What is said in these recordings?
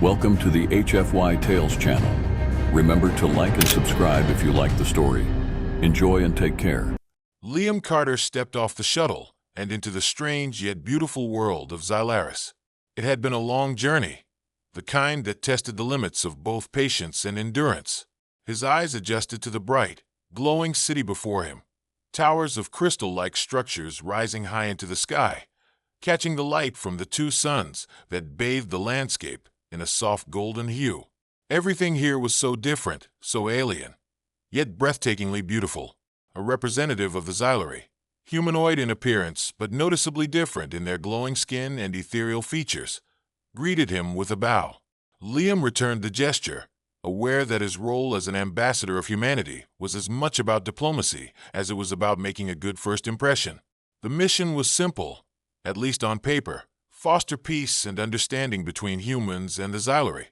Welcome to the HFY Tales channel. Remember to like and subscribe if you like the story. Enjoy and take care. Liam Carter stepped off the shuttle and into the strange yet beautiful world of Zyis. It had been a long journey, the kind that tested the limits of both patience and endurance. His eyes adjusted to the bright, glowing city before him, towers of crystal-like structures rising high into the sky, catching the light from the two suns that bathed the landscape in a soft golden hue. Everything here was so different, so alien, yet breathtakingly beautiful. A representative of the Zyis, humanoid in appearance but noticeably different in their glowing skin and ethereal features, greeted him with a bow. Liam returned the gesture, aware that his role as an ambassador of humanity was as much about diplomacy as it was about making a good first impression. The mission was simple, at least on paper: foster peace and understanding between humans and the Zyis,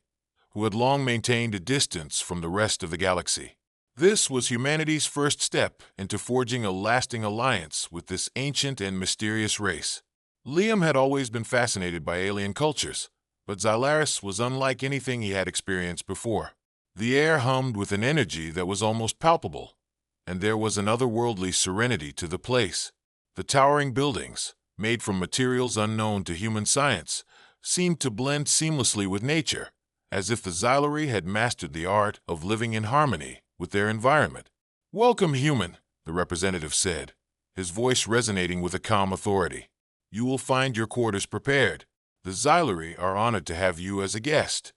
who had long maintained a distance from the rest of the galaxy. This was humanity's first step into forging a lasting alliance with this ancient and mysterious race. Liam had always been fascinated by alien cultures, but Zyis was unlike anything he had experienced before. The air hummed with an energy that was almost palpable, and there was an otherworldly serenity to the place. The towering buildings, made from materials unknown to human science, seemed to blend seamlessly with nature, as if the Zyis had mastered the art of living in harmony with their environment. "Welcome, human," the representative said, his voice resonating with a calm authority. "You will find your quarters prepared. The Zyis are honored to have you as a guest."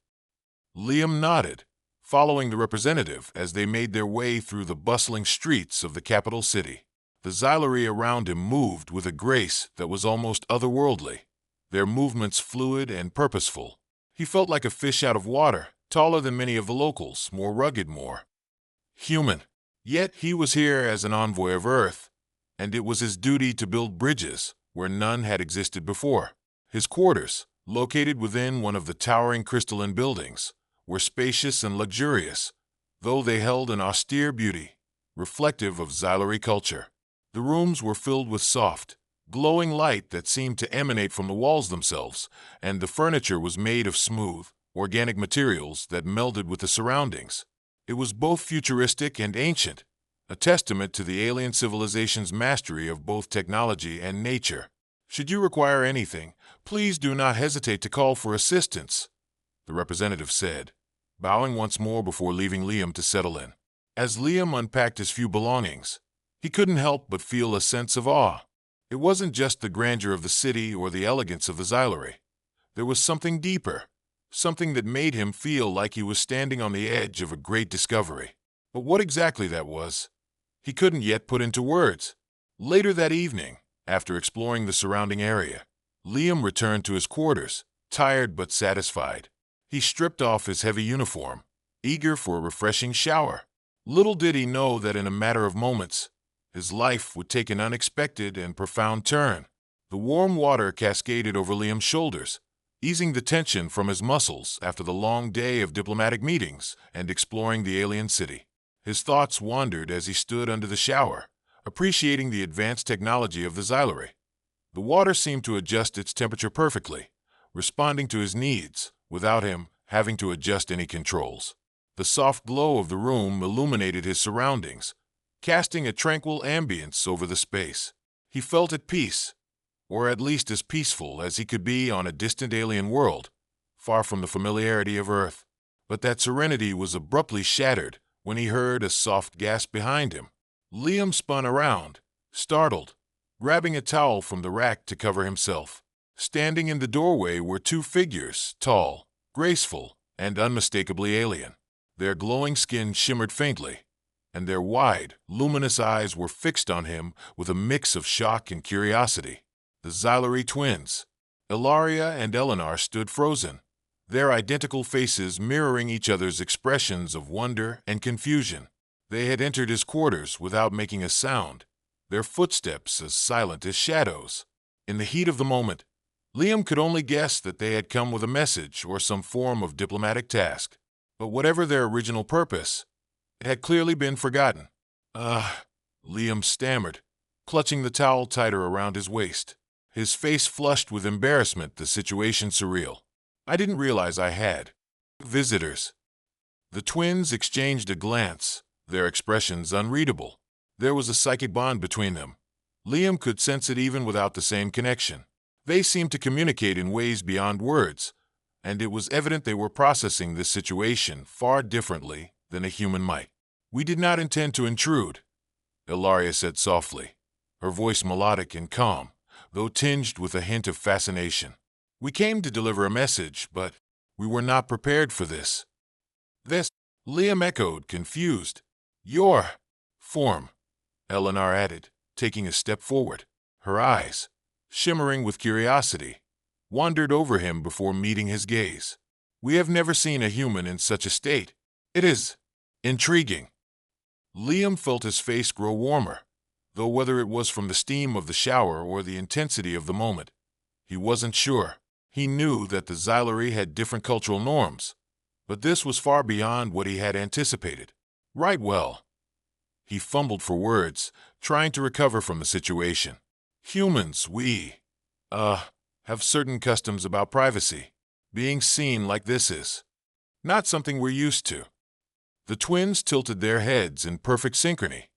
Liam nodded, following the representative as they made their way through the bustling streets of the capital city. The Zyis around him moved with a grace that was almost otherworldly, their movements fluid and purposeful. He felt like a fish out of water, taller than many of the locals, more rugged, more human. Yet he was here as an envoy of Earth, and it was his duty to build bridges where none had existed before. His quarters, located within one of the towering crystalline buildings, were spacious and luxurious, though they held an austere beauty, reflective of Zyis culture. The rooms were filled with soft, glowing light that seemed to emanate from the walls themselves, and the furniture was made of smooth, organic materials that melded with the surroundings. It was both futuristic and ancient, a testament to the alien civilization's mastery of both technology and nature. "Should you require anything, please do not hesitate to call for assistance," the representative said, bowing once more before leaving Liam to settle in. As Liam unpacked his few belongings, he couldn't help but feel a sense of awe. It wasn't just the grandeur of the city or the elegance of the Zyis. There was something deeper, something that made him feel like he was standing on the edge of a great discovery. But what exactly that was, he couldn't yet put into words. Later that evening, after exploring the surrounding area, Liam returned to his quarters, tired but satisfied. He stripped off his heavy uniform, eager for a refreshing shower. Little did he know that in a matter of moments, his life would take an unexpected and profound turn. The warm water cascaded over Liam's shoulders, easing the tension from his muscles after the long day of diplomatic meetings and exploring the alien city. His thoughts wandered as he stood under the shower, appreciating the advanced technology of the Zyis. The water seemed to adjust its temperature perfectly, responding to his needs without him having to adjust any controls. The soft glow of the room illuminated his surroundings, casting a tranquil ambience over the space. He felt at peace, or at least as peaceful as he could be on a distant alien world, far from the familiarity of Earth. But that serenity was abruptly shattered when he heard a soft gasp behind him. Liam spun around, startled, grabbing a towel from the rack to cover himself. Standing in the doorway were two figures, tall, graceful, and unmistakably alien. Their glowing skin shimmered faintly, and their wide, luminous eyes were fixed on him with a mix of shock and curiosity. The Zyis twins, Ilaria and Eleanor, stood frozen, their identical faces mirroring each other's expressions of wonder and confusion. They had entered his quarters without making a sound, their footsteps as silent as shadows. In the heat of the moment, Liam could only guess that they had come with a message or some form of diplomatic task. But whatever their original purpose, it had clearly been forgotten. Liam stammered, clutching the towel tighter around his waist. His face flushed with embarrassment, the situation surreal. "I didn't realize I had," Visitors. The twins exchanged a glance, their expressions unreadable. There was a psychic bond between them. Liam could sense it even without the same connection. They seemed to communicate in ways beyond words, and it was evident they were processing this situation far differently than a human might. "We did not intend to intrude," Ilaria said softly, her voice melodic and calm, though tinged with a hint of fascination. "We came to deliver a message, but we were not prepared for this." "This," Liam echoed, confused. "Your form," Eleanor added, taking a step forward. Her eyes, shimmering with curiosity, wandered over him before meeting his gaze. "We have never seen a human in such a state. It is intriguing." Liam felt his face grow warmer, though whether it was from the steam of the shower or the intensity of the moment, he wasn't sure. He knew that the Zyleri had different cultural norms, but this was far beyond what he had anticipated. "Right, well." He fumbled for words, trying to recover from the situation. "Humans, we, have certain customs about privacy. Being seen like this is not something we're used to." The twins tilted their heads in perfect synchrony,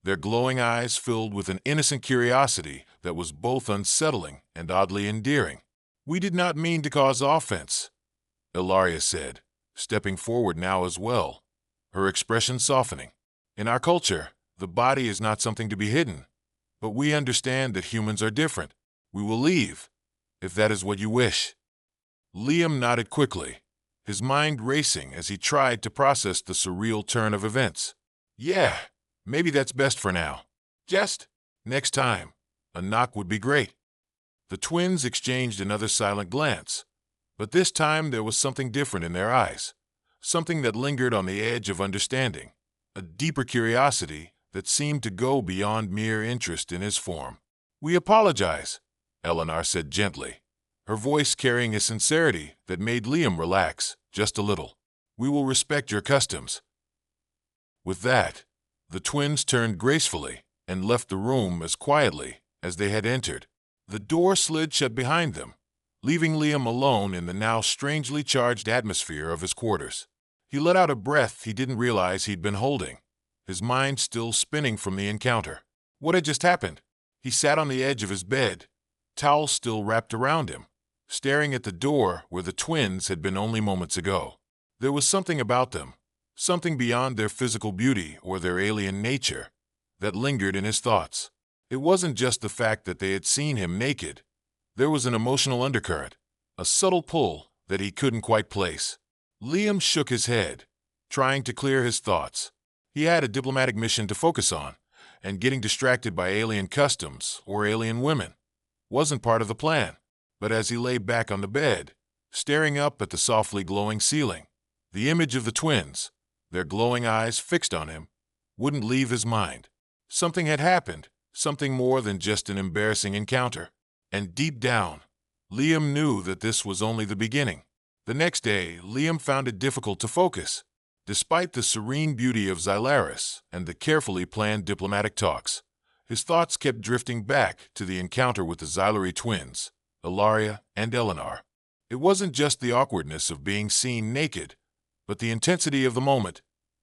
their glowing eyes filled with an innocent curiosity that was both unsettling and oddly endearing. "We did not mean to cause offense," Ilaria said, stepping forward now as well, her expression softening. "In our culture, the body is not something to be hidden, but we understand that humans are different. We will leave, if that is what you wish." Liam nodded quickly, his mind racing as he tried to process the surreal turn of events. "Yeah, maybe that's best for now. Just next time, a knock would be great." The twins exchanged another silent glance, but this time there was something different in their eyes, something that lingered on the edge of understanding, a deeper curiosity that seemed to go beyond mere interest in his form. "We apologize," Eleanor said gently, her voice carrying a sincerity that made Liam relax just a little. "We will respect your customs." With that, the twins turned gracefully and left the room as quietly as they had entered. The door slid shut behind them, leaving Liam alone in the now strangely charged atmosphere of his quarters. He let out a breath he didn't realize he'd been holding, his mind still spinning from the encounter. What had just happened? He sat on the edge of his bed, towels still wrapped around him, staring at the door where the twins had been only moments ago. There was something about them, something beyond their physical beauty or their alien nature, that lingered in his thoughts. It wasn't just the fact that they had seen him naked. There was an emotional undercurrent, a subtle pull that he couldn't quite place. Liam shook his head, trying to clear his thoughts. He had a diplomatic mission to focus on, and getting distracted by alien customs or alien women wasn't part of the plan. But as he lay back on the bed, staring up at the softly glowing ceiling, the image of the twins, their glowing eyes fixed on him, wouldn't leave his mind. Something had happened, something more than just an embarrassing encounter. And deep down, Liam knew that this was only the beginning. The next day, Liam found it difficult to focus. Despite the serene beauty of Zylaris and the carefully planned diplomatic talks, his thoughts kept drifting back to the encounter with the Zyleri twins, Ilaria and Eleanor. It wasn't just the awkwardness of being seen naked, but the intensity of the moment,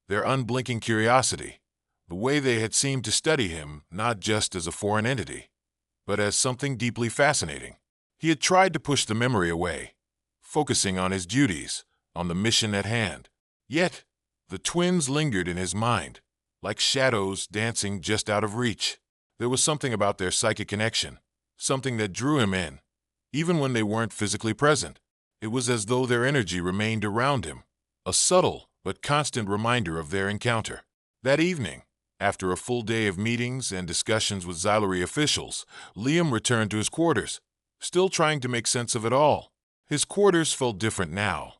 their unblinking curiosity, the way they had seemed to study him not just as a foreign entity, but as something deeply fascinating. He had tried to push the memory away, focusing on his duties, on the mission at hand. Yet, the twins lingered in his mind, like shadows dancing just out of reach. There was something about their psychic connection, something that drew him in, even when they weren't physically present. It was as though their energy remained around him, a subtle but constant reminder of their encounter. That evening, after a full day of meetings and discussions with Zyleri officials, Liam returned to his quarters, still trying to make sense of it all. His quarters felt different now,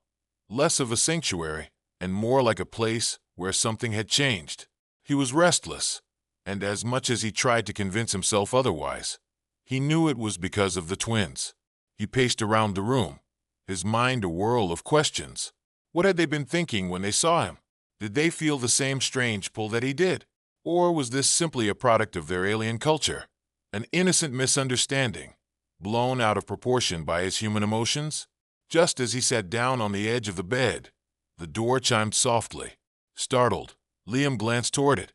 less of a sanctuary and more like a place where something had changed. He was restless, and as much as he tried to convince himself otherwise, he knew it was because of the twins. He paced around the room, his mind a whirl of questions. What had they been thinking when they saw him? Did they feel the same strange pull that he did? Or was this simply a product of their alien culture, an innocent misunderstanding, blown out of proportion by his human emotions? Just as he sat down on the edge of the bed, The door chimed softly. Startled, Liam glanced toward it,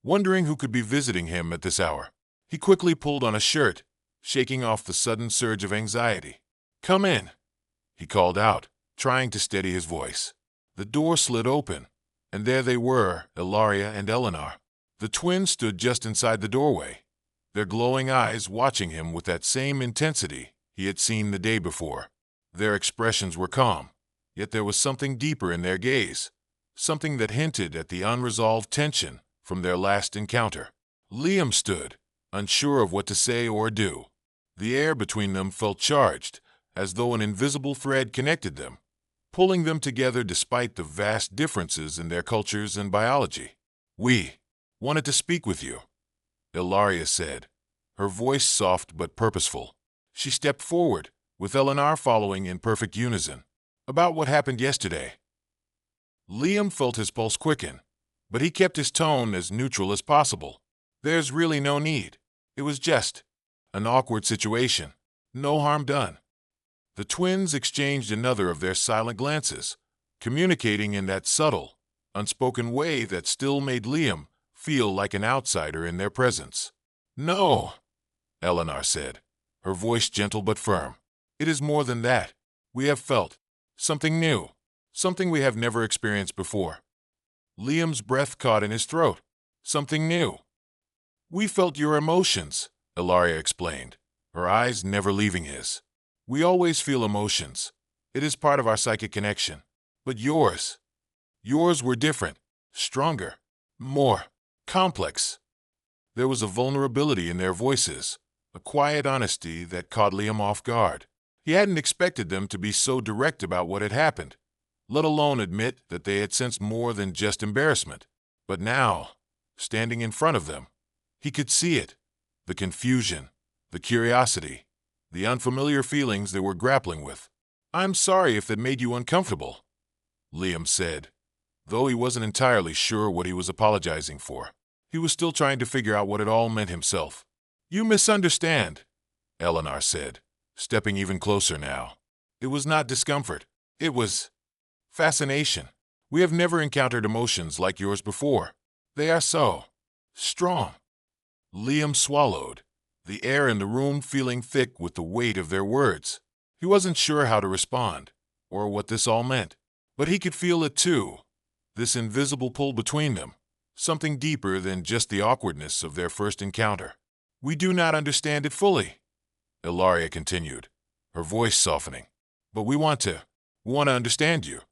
wondering who could be visiting him at this hour. He quickly pulled on a shirt, shaking off the sudden surge of anxiety. "Come in," he called out, trying to steady his voice. The door slid open, and there they were, Ilaria and Eleanor. The twins stood just inside the doorway, their glowing eyes watching him with that same intensity he had seen the day before. Their expressions were calm, yet there was something deeper in their gaze, something that hinted at the unresolved tension from their last encounter. Liam stood, unsure of what to say or do. The air between them felt charged, as though an invisible thread connected them, pulling them together despite the vast differences in their cultures and biology. "We wanted to speak with you," Ilaria said, her voice soft but purposeful. She stepped forward, with Eleanor following in perfect unison. "About what happened yesterday." Liam felt his pulse quicken, but he kept his tone as neutral as possible. "There's really no need. It was just an awkward situation. No harm done." The twins exchanged another of their silent glances, communicating in that subtle, unspoken way that still made Liam feel like an outsider in their presence. "No," Eleanor said, her voice gentle but firm. "It is more than that. We have felt something new, something we have never experienced before." Liam's breath caught in his throat. "Something new." "We felt your emotions," Ilaria explained, her eyes never leaving his. "We always feel emotions. It is part of our psychic connection. But yours were different, stronger, more complex." There was a vulnerability in their voices, a quiet honesty that caught Liam off guard. He hadn't expected them to be so direct about what had happened, let alone admit that they had sensed more than just embarrassment. But now, standing in front of them, he could see it, the confusion, the curiosity, the unfamiliar feelings they were grappling with. "I'm sorry if that made you uncomfortable," Liam said, though he wasn't entirely sure what he was apologizing for. He was still trying to figure out what it all meant himself. "You misunderstand," Eleanor said, stepping even closer now. "It was not discomfort. It was fascination. We have never encountered emotions like yours before. They are so strong." Liam swallowed, the air in the room feeling thick with the weight of their words. He wasn't sure how to respond, or what this all meant, but he could feel it too, this invisible pull between them, something deeper than just the awkwardness of their first encounter. "We do not understand it fully," Ilaria continued, her voice softening. "But we want to understand you."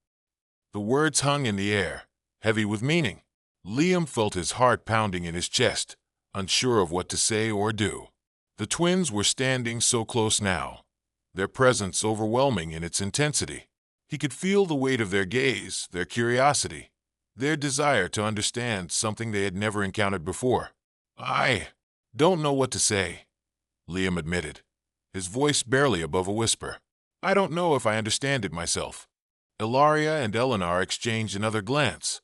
The words hung in the air, heavy with meaning. Liam felt his heart pounding in his chest, unsure of what to say or do. The twins were standing so close now, their presence overwhelming in its intensity. He could feel the weight of their gaze, their curiosity, their desire to understand something they had never encountered before. "I don't know what to say," Liam admitted, his voice barely above a whisper. "I don't know if I understand it myself." Ilaria and Eleanor exchanged another glance,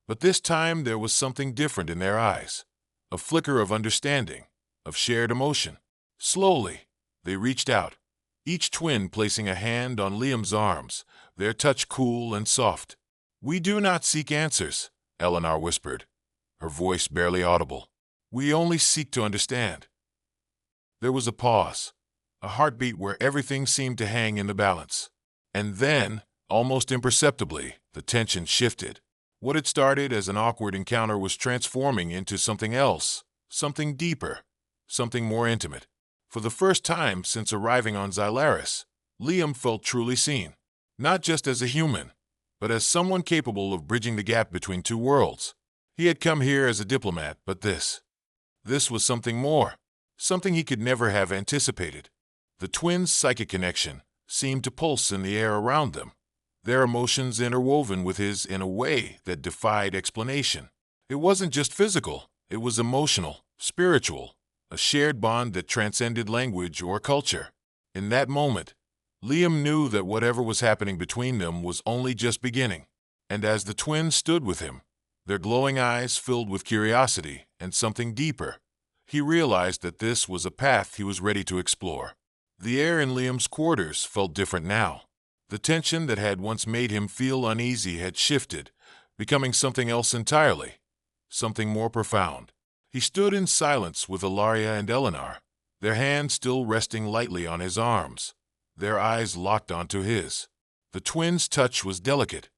but this time there was something different in their eyes, a flicker of understanding, of shared emotion. Slowly, they reached out, each twin placing a hand on Liam's arms, their touch cool and soft. "We do not seek answers," Eleanor whispered, her voice barely audible. "We only seek to understand." There was a pause, a heartbeat where everything seemed to hang in the balance. And then, almost imperceptibly, the tension shifted. What had started as an awkward encounter was transforming into something else, something deeper, something more intimate. For the first time since arriving on Zyis, Liam felt truly seen, not just as a human, but as someone capable of bridging the gap between two worlds. He had come here as a diplomat, but this was something more, something he could never have anticipated. The twins' psychic connection seemed to pulse in the air around them, their emotions interwoven with his in a way that defied explanation. It wasn't just physical, it was emotional, spiritual, a shared bond that transcended language or culture. In that moment, Liam knew that whatever was happening between them was only just beginning. And as the twins stood with him, their glowing eyes filled with curiosity and something deeper, he realized that this was a path he was ready to explore. The air in Liam's quarters felt different now. The tension that had once made him feel uneasy had shifted, becoming something else entirely, something more profound. He stood in silence with Ilaria and Eleanor, their hands still resting lightly on his arms, their eyes locked onto his. The twins' touch was delicate,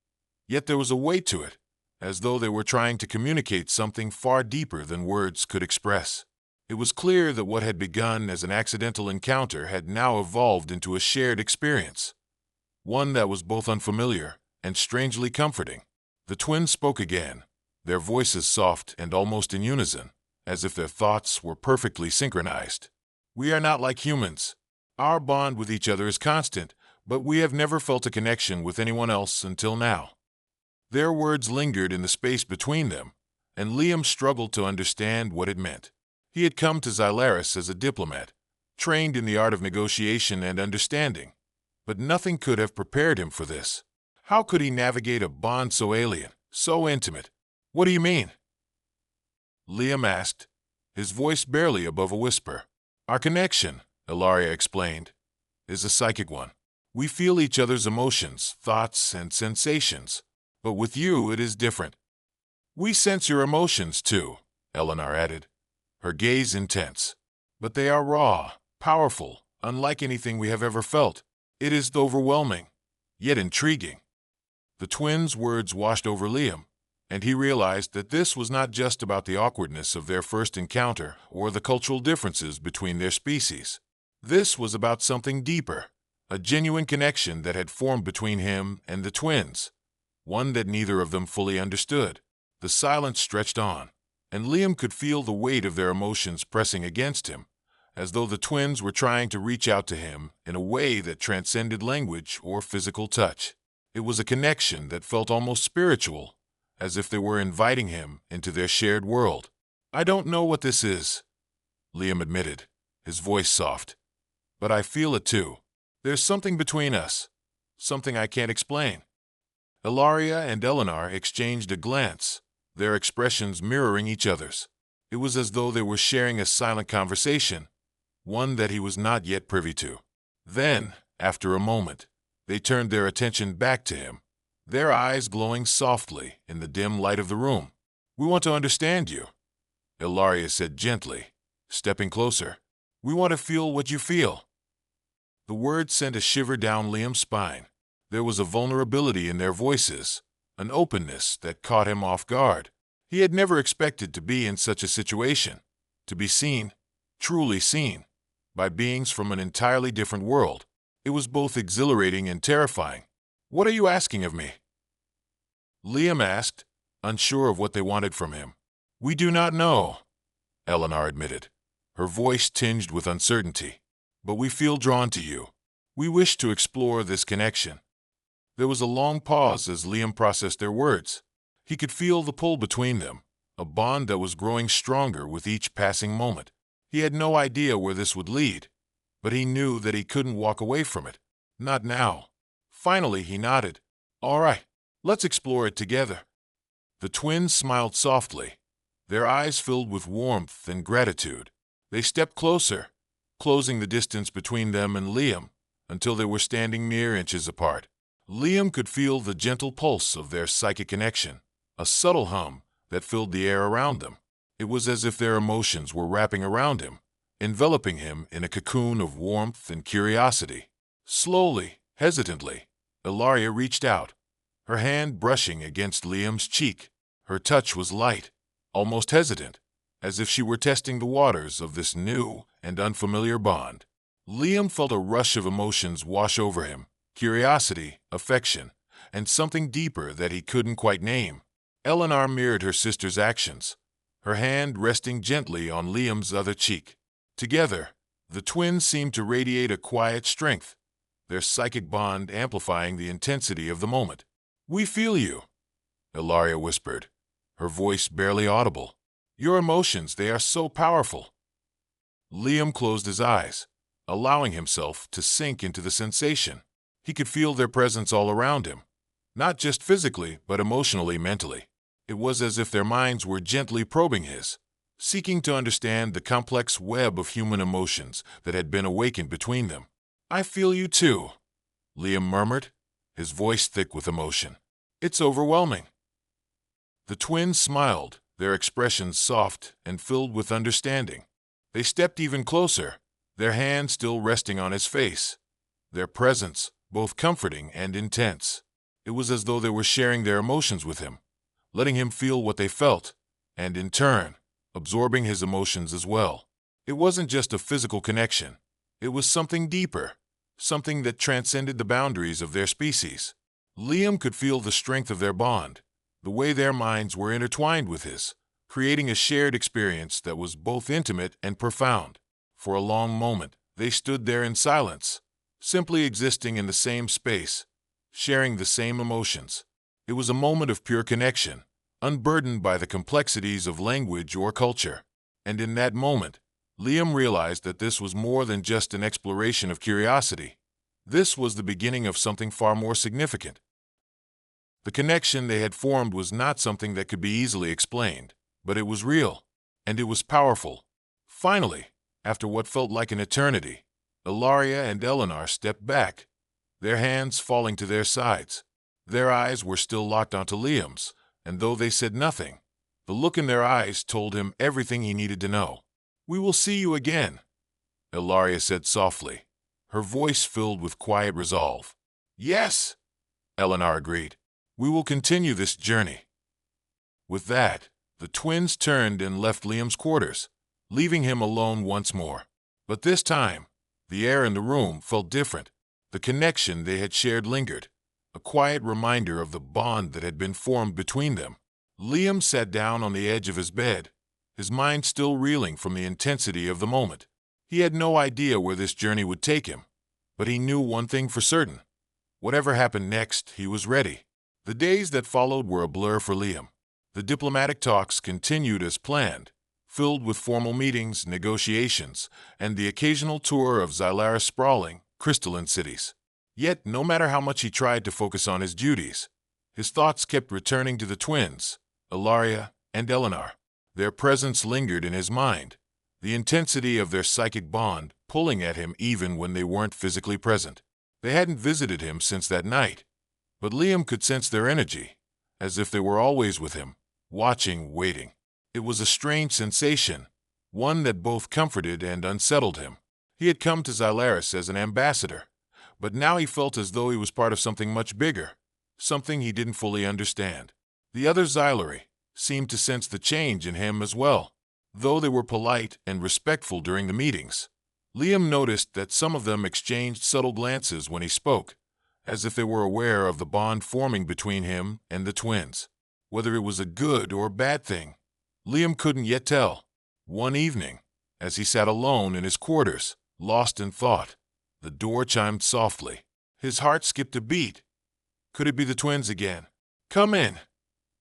yet there was a weight to it, as though they were trying to communicate something far deeper than words could express. It was clear that what had begun as an accidental encounter had now evolved into a shared experience, one that was both unfamiliar and strangely comforting. The twins spoke again, their voices soft and almost in unison, as if their thoughts were perfectly synchronized. "We are not like humans. Our bond with each other is constant, but we have never felt a connection with anyone else until now." Their words lingered in the space between them, and Liam struggled to understand what it meant. He had come to Zylaris as a diplomat, trained in the art of negotiation and understanding, but nothing could have prepared him for this. How could he navigate a bond so alien, so intimate? "What do you mean?" Liam asked, his voice barely above a whisper. "Our connection," Ilaria explained, "is a psychic one. We feel each other's emotions, thoughts, and sensations, but with you it is different." "We sense your emotions too," Eleanor added, her gaze intense. "But they are raw, powerful, unlike anything we have ever felt. It is overwhelming, yet intriguing." The twins' words washed over Liam, and he realized that this was not just about the awkwardness of their first encounter or the cultural differences between their species. This was about something deeper, a genuine connection that had formed between him and the twins, one that neither of them fully understood. The silence stretched on, and Liam could feel the weight of their emotions pressing against him, as though the twins were trying to reach out to him in a way that transcended language or physical touch. It was a connection that felt almost spiritual, as if they were inviting him into their shared world. "I don't know what this is," Liam admitted, his voice soft, "but I feel it too. There's something between us, something I can't explain." Ilaria and Eleanor exchanged a glance, their expressions mirroring each other's. It was as though they were sharing a silent conversation, one that he was not yet privy to. Then, after a moment, they turned their attention back to him, their eyes glowing softly in the dim light of the room. "We want to understand you," Ilaria said gently, stepping closer. "We want to feel what you feel." The words sent a shiver down Liam's spine. There was a vulnerability in their voices, an openness that caught him off guard. He had never expected to be in such a situation, to be seen, truly seen, by beings from an entirely different world. It was both exhilarating and terrifying. "What are you asking of me?" Liam asked, unsure of what they wanted from him. "We do not know," Eleanor admitted, her voice tinged with uncertainty. "But we feel drawn to you. We wish to explore this connection." There was a long pause as Liam processed their words. He could feel the pull between them, a bond that was growing stronger with each passing moment. He had no idea where this would lead, but he knew that he couldn't walk away from it. Not now. Finally, he nodded. "All right, let's explore it together." The twins smiled softly, their eyes filled with warmth and gratitude. They stepped closer, closing the distance between them and Liam until they were standing mere inches apart. Liam could feel the gentle pulse of their psychic connection, a subtle hum that filled the air around them. It was as if their emotions were wrapping around him, enveloping him in a cocoon of warmth and curiosity. Slowly, hesitantly, Ilaria reached out, her hand brushing against Liam's cheek. Her touch was light, almost hesitant, as if she were testing the waters of this new and unfamiliar bond. Liam felt a rush of emotions wash over him, curiosity, affection, and something deeper that he couldn't quite name. Eleanor mirrored her sister's actions, her hand resting gently on Liam's other cheek. Together, the twins seemed to radiate a quiet strength, their psychic bond amplifying the intensity of the moment. "We feel you," Ilaria whispered, her voice barely audible. "Your emotions, they are so powerful." Liam closed his eyes, allowing himself to sink into the sensation. He could feel their presence all around him, not just physically, but emotionally, mentally. It was as if their minds were gently probing his, seeking to understand the complex web of human emotions that had been awakened between them. "I feel you too," Liam murmured, his voice thick with emotion. It's overwhelming. The twins smiled, their expressions soft and filled with understanding. They stepped even closer, their hands still resting on his face, their presence both comforting and intense. It was as though they were sharing their emotions with him, letting him feel what they felt, and in turn, absorbing his emotions as well. It wasn't just a physical connection. It was something deeper, something that transcended the boundaries of their species. Liam could feel the strength of their bond, the way their minds were intertwined with his, creating a shared experience that was both intimate and profound. For a long moment, they stood there in silence, simply existing in the same space, sharing the same emotions. It was a moment of pure connection, unburdened by the complexities of language or culture. And in that moment, Liam realized that this was more than just an exploration of curiosity. This was the beginning of something far more significant. The connection they had formed was not something that could be easily explained, but it was real, and it was powerful. Finally, after what felt like an eternity, Ilaria and Eleanor stepped back, their hands falling to their sides. Their eyes were still locked onto Liam's, and though they said nothing, the look in their eyes told him everything he needed to know. "We will see you again," Ilaria said softly, her voice filled with quiet resolve. "Yes," Eleanor agreed. "We will continue this journey." With that, the twins turned and left Liam's quarters, leaving him alone once more. But this time, the air in the room felt different. The connection they had shared lingered, a quiet reminder of the bond that had been formed between them. Liam sat down on the edge of his bed, his mind still reeling from the intensity of the moment. He had no idea where this journey would take him, but he knew one thing for certain. Whatever happened next, he was ready. The days that followed were a blur for Liam. The diplomatic talks continued as planned, filled with formal meetings, negotiations, and the occasional tour of Zyis' sprawling, crystalline cities. Yet, no matter how much he tried to focus on his duties, his thoughts kept returning to the twins, Ilaria and Eleanor. Their presence lingered in his mind, the intensity of their psychic bond pulling at him even when they weren't physically present. They hadn't visited him since that night, but Liam could sense their energy, as if they were always with him, watching, waiting. It was a strange sensation, one that both comforted and unsettled him. He had come to Zyis as an ambassador, but now he felt as though he was part of something much bigger, something he didn't fully understand. The other Xylari seemed to sense the change in him as well. Though they were polite and respectful during the meetings, Liam noticed that some of them exchanged subtle glances when he spoke, as if they were aware of the bond forming between him and the twins. Whether it was a good or bad thing, Liam couldn't yet tell. One evening, as he sat alone in his quarters, lost in thought, the door chimed softly. His heart skipped a beat. Could it be the twins again? "Come in,"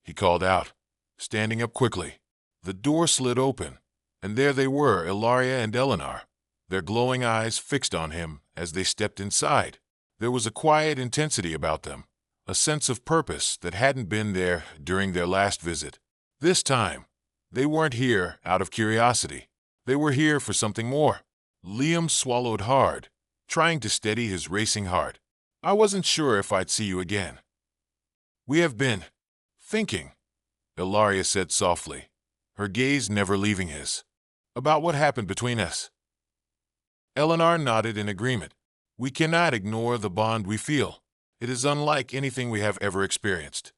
he called out, standing up quickly. The door slid open, and there they were, Ilaria and Eleanor, their glowing eyes fixed on him as they stepped inside. There was a quiet intensity about them, a sense of purpose that hadn't been there during their last visit. This time, they weren't here out of curiosity. They were here for something more. Liam swallowed hard, trying to steady his racing heart. "I wasn't sure if I'd see you again." "We have been thinking," Ilaria said softly, her gaze never leaving his. "About what happened between us." Eleanor nodded in agreement. "We cannot ignore the bond we feel. It is unlike anything we have ever experienced."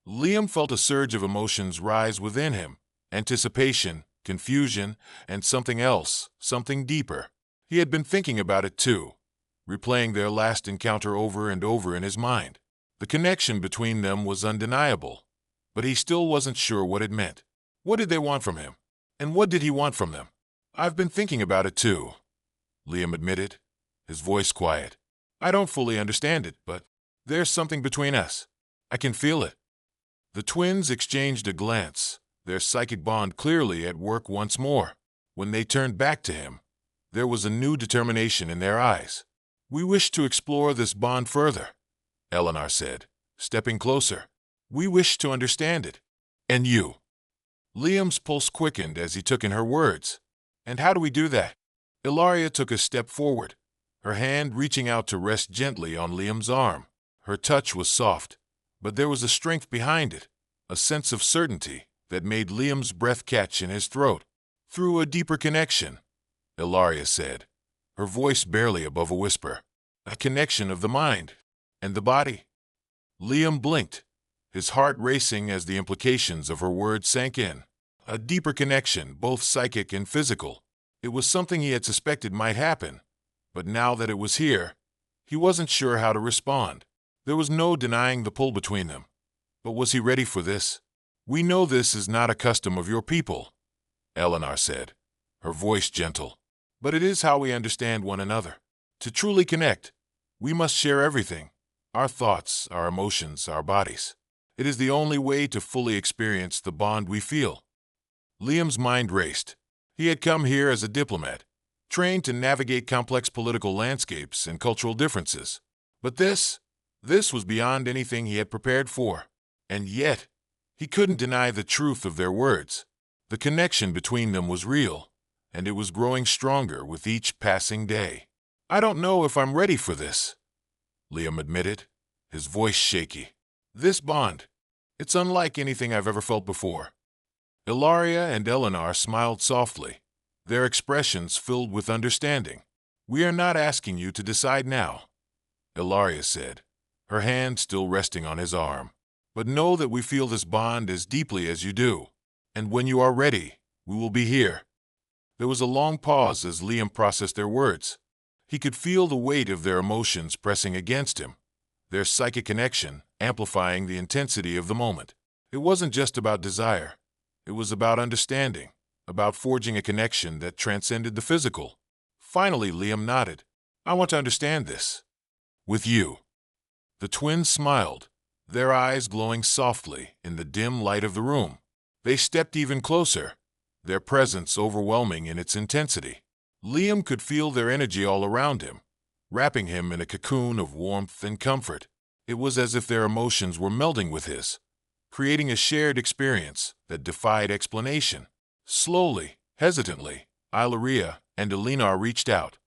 Liam felt a surge of emotions rise within him, anticipation, confusion, and something else, something deeper. He had been thinking about it too, replaying their last encounter over and over in his mind. The connection between them was undeniable, but he still wasn't sure what it meant. What did they want from him? And what did he want from them? "I've been thinking about it too," Liam admitted, his voice quiet. "I don't fully understand it, but there's something between us. I can feel it." The twins exchanged a glance, their psychic bond clearly at work once more. When they turned back to him, there was a new determination in their eyes. "We wish to explore this bond further," Eleanor said, stepping closer. "We wish to understand it. And you?" Liam's pulse quickened as he took in her words. "And how do we do that?" Ilaria took a step forward, her hand reaching out to rest gently on Liam's arm. Her touch was soft, but there was a strength behind it, a sense of certainty that made Liam's breath catch in his throat. "Through a deeper connection," Ilaria said, her voice barely above a whisper. "A connection of the mind and the body." Liam blinked, his heart racing as the implications of her words sank in. A deeper connection, both psychic and physical. It was something he had suspected might happen, but now that it was here, he wasn't sure how to respond. There was no denying the pull between them. But was he ready for this? "We know this is not a custom of your people," Eleanor said, her voice gentle. "But it is how we understand one another. To truly connect, we must share everything, our thoughts, our emotions, our bodies. It is the only way to fully experience the bond we feel." Liam's mind raced. He had come here as a diplomat, trained to navigate complex political landscapes and cultural differences. But this was beyond anything he had prepared for. And yet, he couldn't deny the truth of their words. The connection between them was real, and it was growing stronger with each passing day. "I don't know if I'm ready for this," Liam admitted, his voice shaky. "This bond, it's unlike anything I've ever felt before." Ilaria and Eleanor smiled softly, their expressions filled with understanding. "We are not asking you to decide now," Ilaria said, her hand still resting on his arm. "But know that we feel this bond as deeply as you do, and when you are ready, we will be here." There was a long pause as Liam processed their words. He could feel the weight of their emotions pressing against him, their psychic connection amplifying the intensity of the moment. It wasn't just about desire. It was about understanding, about forging a connection that transcended the physical. Finally, Liam nodded. "I want to understand this. With you." The twins smiled, their eyes glowing softly in the dim light of the room. They stepped even closer, their presence overwhelming in its intensity. Liam could feel their energy all around him, wrapping him in a cocoon of warmth and comfort. It was as if their emotions were melding with his, creating a shared experience that defied explanation. Slowly, hesitantly, Ilaria and Eleanor reached out,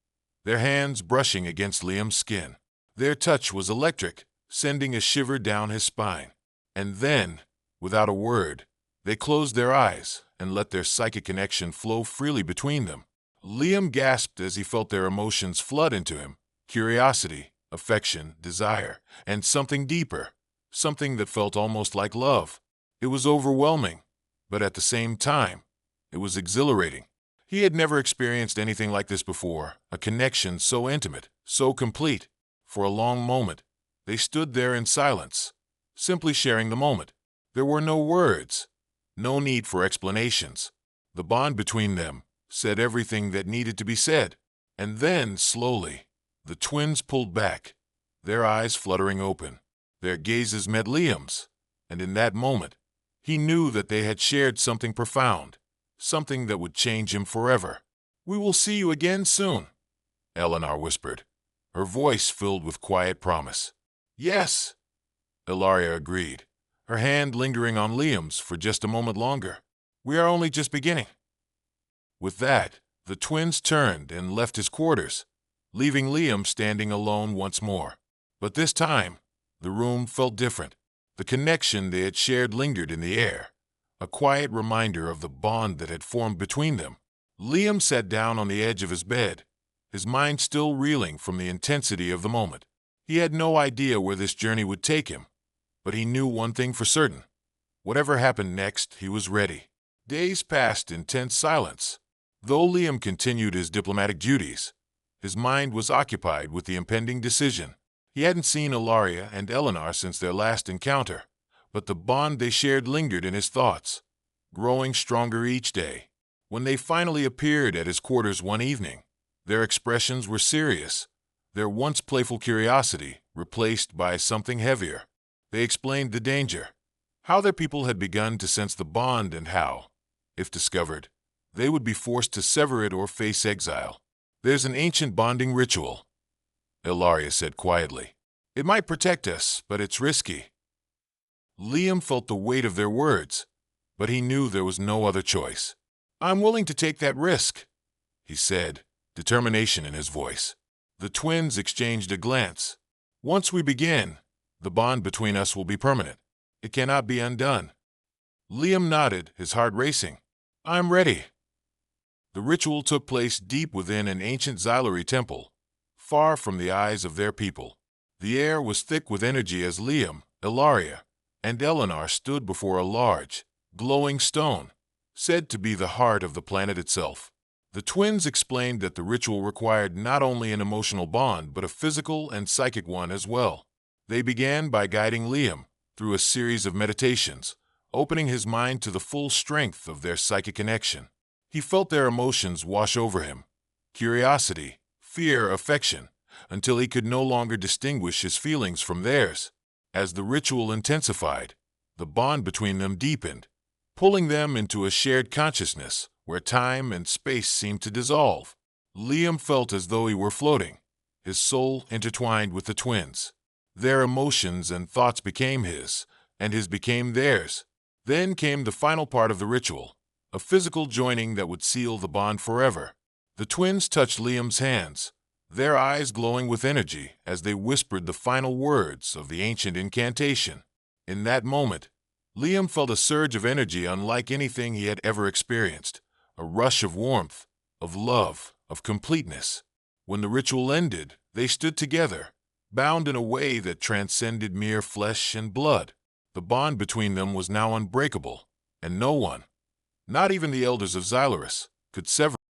their hands brushing against Liam's skin. Their touch was electric, sending a shiver down his spine. And then, without a word, they closed their eyes and let their psychic connection flow freely between them. Liam gasped as he felt their emotions flood into him: curiosity, affection, desire, and something deeper, something that felt almost like love. It was overwhelming, but at the same time, it was exhilarating. He had never experienced anything like this before, a connection so intimate, so complete. For a long moment, they stood there in silence, simply sharing the moment. There were no words, no need for explanations. The bond between them said everything that needed to be said. And then, slowly, the twins pulled back, their eyes fluttering open. Their gazes met Liam's, and in that moment, he knew that they had shared something profound, something that would change him forever. "We will see you again soon," Eleanor whispered, her voice filled with quiet promise. "Yes," Ilaria agreed, her hand lingering on Liam's for just a moment longer. "We are only just beginning." With that, the twins turned and left his quarters, leaving Liam standing alone once more. But this time, the room felt different. The connection they had shared lingered in the air, a quiet reminder of the bond that had formed between them. Liam sat down on the edge of his bed, his mind still reeling from the intensity of the moment. He had no idea where this journey would take him, but he knew one thing for certain. Whatever happened next, he was ready. Days passed in tense silence. Though Liam continued his diplomatic duties, his mind was occupied with the impending decision. He hadn't seen Ilaria and Eleanor since their last encounter, but the bond they shared lingered in his thoughts, growing stronger each day. When they finally appeared at his quarters one evening, their expressions were serious, their once playful curiosity replaced by something heavier. They explained the danger, how their people had begun to sense the bond and how, if discovered, they would be forced to sever it or face exile. "There's an ancient bonding ritual," Ilaria said quietly. "It might protect us, but it's risky." Liam felt the weight of their words, but he knew there was no other choice. "I'm willing to take that risk," he said, determination in his voice. The twins exchanged a glance. "Once we begin, The bond between us will be permanent. It cannot be undone. Liam nodded, his heart racing. I'm ready. The ritual took place deep within an ancient Xylari temple, far from the eyes of their people. The air was thick with energy as Liam, Ilaria, and Eleanor stood before a large, glowing stone, said to be the heart of the planet itself. The twins explained that the ritual required not only an emotional bond but a physical and psychic one as well. They began by guiding Liam through a series of meditations, opening his mind to the full strength of their psychic connection. He felt their emotions wash over him, curiosity, fear, affection, until he could no longer distinguish his feelings from theirs. As the ritual intensified, the bond between them deepened, pulling them into a shared consciousness where time and space seemed to dissolve. Liam felt as though he were floating, his soul intertwined with the twins. Their emotions and thoughts became his, and his became theirs. Then came the final part of the ritual, a physical joining that would seal the bond forever. The twins touched Liam's hands, their eyes glowing with energy as they whispered the final words of the ancient incantation. In that moment, Liam felt a surge of energy unlike anything he had ever experienced, a rush of warmth, of love, of completeness. When the ritual ended, they stood together, bound in a way that transcended mere flesh and blood. The bond between them was now unbreakable, and no one, not even the elders of Xylaris, could sever